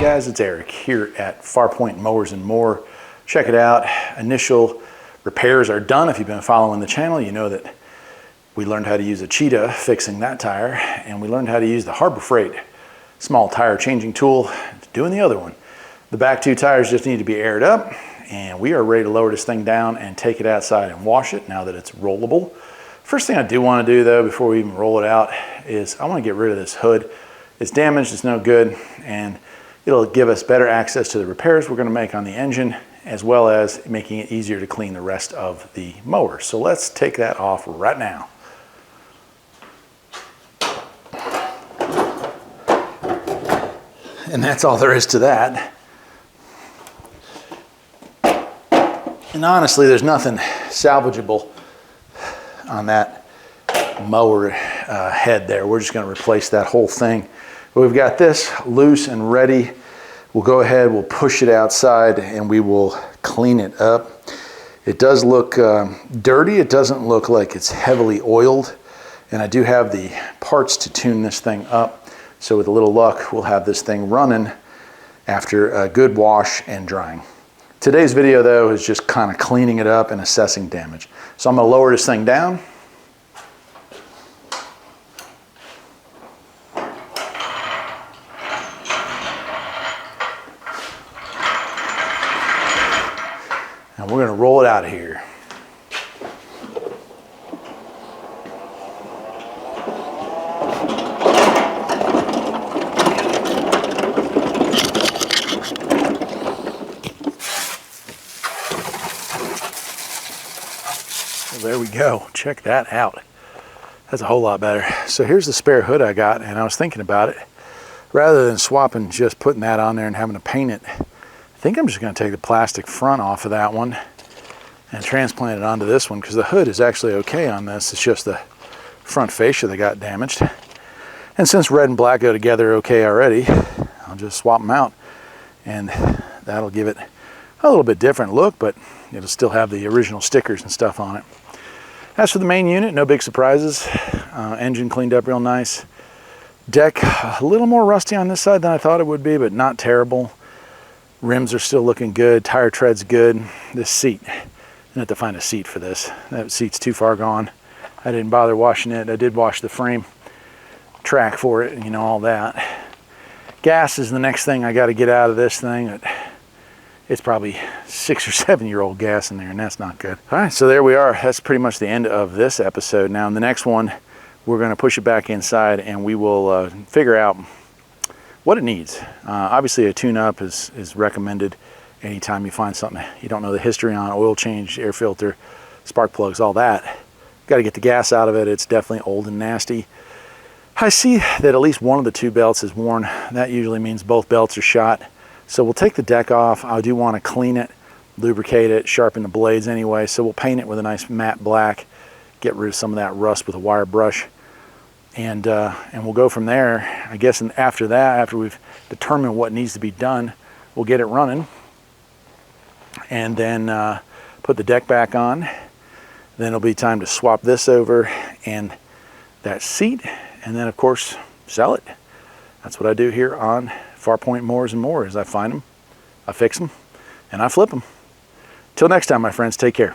guys, it's Eric here at Farpoint Mowers and More. Check it out. Initial repairs are done. If you've been following the channel, you know that we learned how to use a Cheetah fixing that tire, and we learned how to use the Harbor Freight small tire changing tool doing the other one. The back two tires just need to be aired up, and we are ready to lower this thing down and take it outside and wash it now that it's rollable. First thing I do want to do though, before we even roll it out, is I want to get rid of this hood. It's damaged, it's no good, and it'll give us better access to the repairs we're going to make on the engine, as well as making it easier to clean the rest of the mower. So let's take that off right now. And that's all there is to that. And honestly, there's nothing salvageable on that mower head there. We're just going to replace that whole thing. We've got this loose and ready. We'll go ahead, we'll push it outside, and we will clean it up. It does look dirty. It doesn't look like it's heavily oiled. And I do have the parts to tune this thing up. So with a little luck, we'll have this thing running after a good wash and drying. Today's video though is just kind of cleaning it up and assessing damage. So I'm going to lower this thing down. And we're going to roll it out of here. Well, there we go. Check that out. That's a whole lot better. So here's the spare hood I got, and I was thinking about it. Rather than swapping, just putting that on there and having to paint it, I think I'm just going to take the plastic front off of that one and transplant it onto this one, because the hood is actually okay on this. It's just the front fascia that got damaged. And since red and black go together okay already, I'll just swap them out, and that'll give it a little bit different look, but it'll still have the original stickers and stuff on it. As for the main unit, no big surprises. Engine cleaned up real nice. Deck a little more rusty on this side than I thought it would be, but not terrible. Rims are still looking good. Tire tread's good. This seat, I have to find a seat for this. That seat's too far gone. I didn't bother washing it. I did wash the frame track for it, you know, all that. Gas is the next thing I got to get out of this thing. It's probably 6 or 7 year old gas in there, and that's not good. All right, so there we are. That's pretty much the end of this episode. Now in the next one, we're going to push it back inside, and we will figure out what it needs. Obviously a tune-up is recommended anytime you find something you don't know the history on. Oil change, air filter, spark plugs, all that. Got to get the gas out of it. It's definitely old and nasty. I see that at least one of the two belts is worn. That usually means both belts are shot. So we'll take the deck off. I do want to clean it, lubricate it, sharpen the blades anyway. So we'll paint it with a nice matte black, get rid of some of that rust with a wire brush. And we'll go from there. I guess, and after that, after we've determined what needs to be done, we'll get it running, and then put the deck back on. Then it'll be time to swap this over and that seat, and then of course sell it. That's what I do here on Farpoint Mowers and More. Is I find them, I fix them, and I flip them. Till next time, my friends, take care.